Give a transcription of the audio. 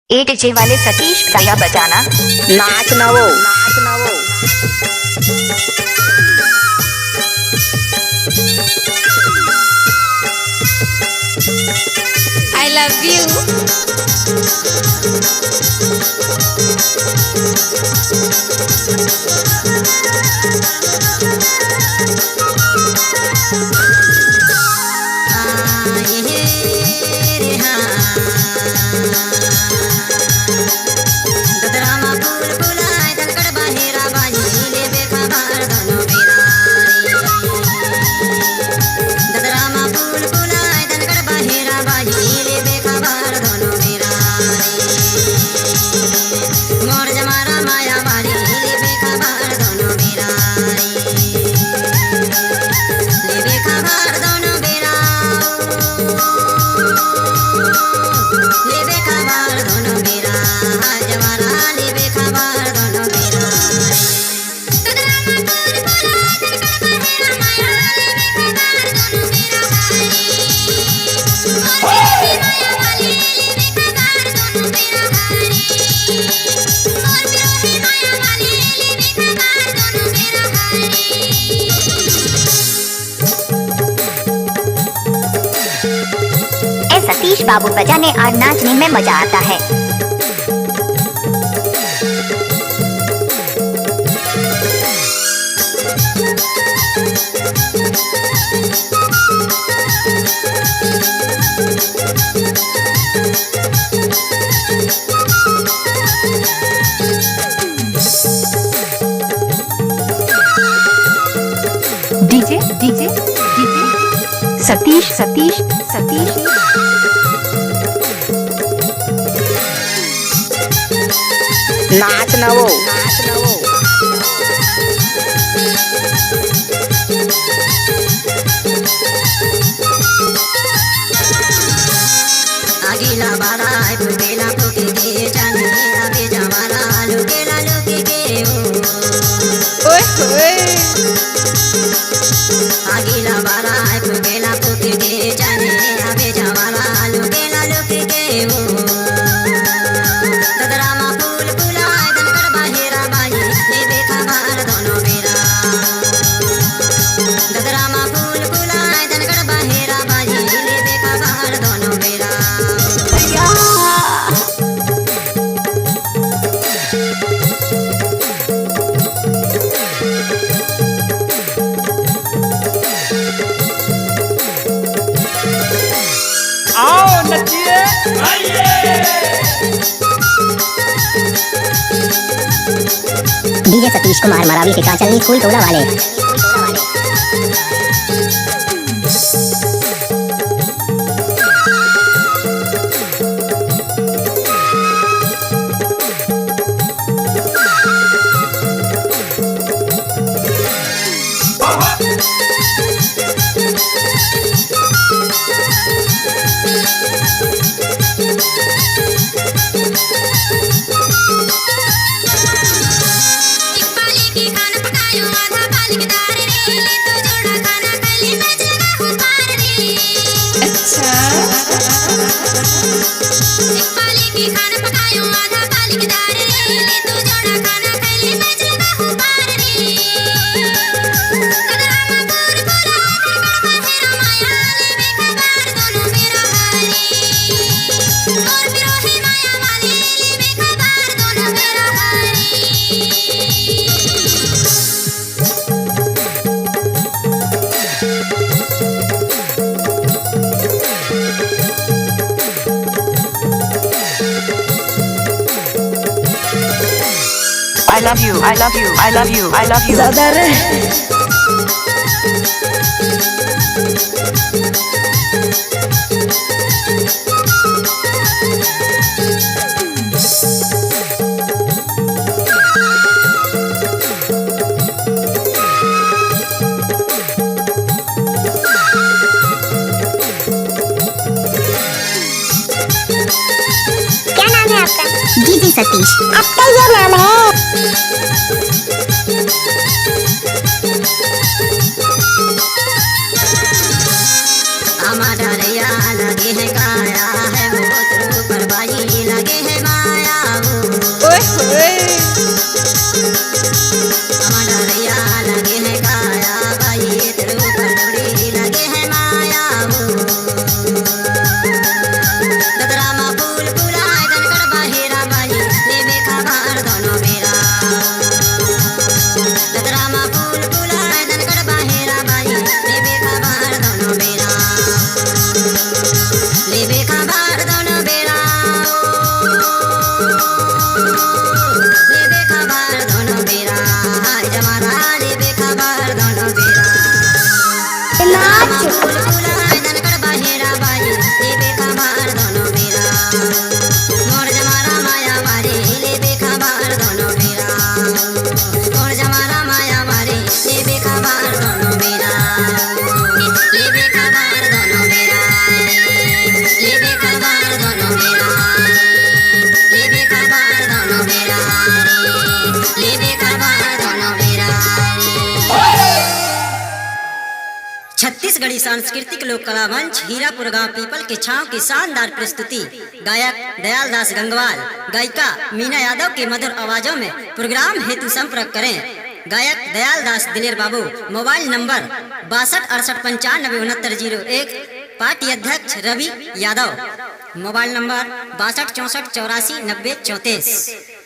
ए DJ वाले सतीश भैया बजाना। नाच ना वो, नाच ना वो। I love you. सतीश बाबू बजाने और नाचने में मजा आता है। DJ DJ DJ Satish Satish Satish नाच ना वो, नाच ना वो। अगीला बारा फुकेला फुके के जाने अबे जवारा लुकेला लुके के ओ ओए ओए अगीला बारा फुकेला फुके के जाने अबे जवारा लुकेला लुके के ओ ददरामा फूल फुलाए दनकर बाहेरा बाई ले देखा बार दोनों मेरा ददरामा फूल फुलाए दनकर बाहेरा बाई ले देखा बार दोनों मेरा आओ नचिए, डीजे सतीश कुमार मरावी के कांचलनी फूल टोला वाले। I love you, I love you, I love you, I love you. दादा रे। क्या नाम है आपका? डीजे सतीश। आपका ये नाम है? हमारा लगे है काया है वो पर बाजी लगे है माँ डरिया लगे है काया भाई तेरे ऊपर डोरी लगे है माया वो ददरामा फूल फुलाए दनकड़ बाहेरा बाई लेबे खबर दोनों मेरा ददरामा फूल फुलाए दनकड़ बाहेरा बाई लेबे खबर दोनों मेरा लेबे खबर दोनों मेरा लेबे खबर दोनों मेरा हाय जमारा लेबे खबर दोनों मेरा नाच फूल फुलाए दनकड़ बाहेरा बाई लेबे खबर दोनों मेरा मोर जमारा माया मारे लेबे खबर दोनों मेरा मोर जमारा माया मारे लेबे खबर दोनों मेरा लेबे खबर दोनों मेरा लेबे खबर दोनों मेरा लेबे खबर दोनों मेरा लेबे खबर दोनों मेरा। छत्तीसगढ़ी सांस्कृतिक लोक कला मंच हीरापुर गांव पीपल के छांव की शानदार प्रस्तुति गायक दयाल दास गंगवाल गायिका मीना यादव की मधुर आवाजों में प्रोग्राम हेतु संपर्क करें गायक दयाल दास दिलेर बाबू मोबाइल नंबर 6268956901 पार्टी अध्यक्ष रवि यादव मोबाइल नंबर 6264849034।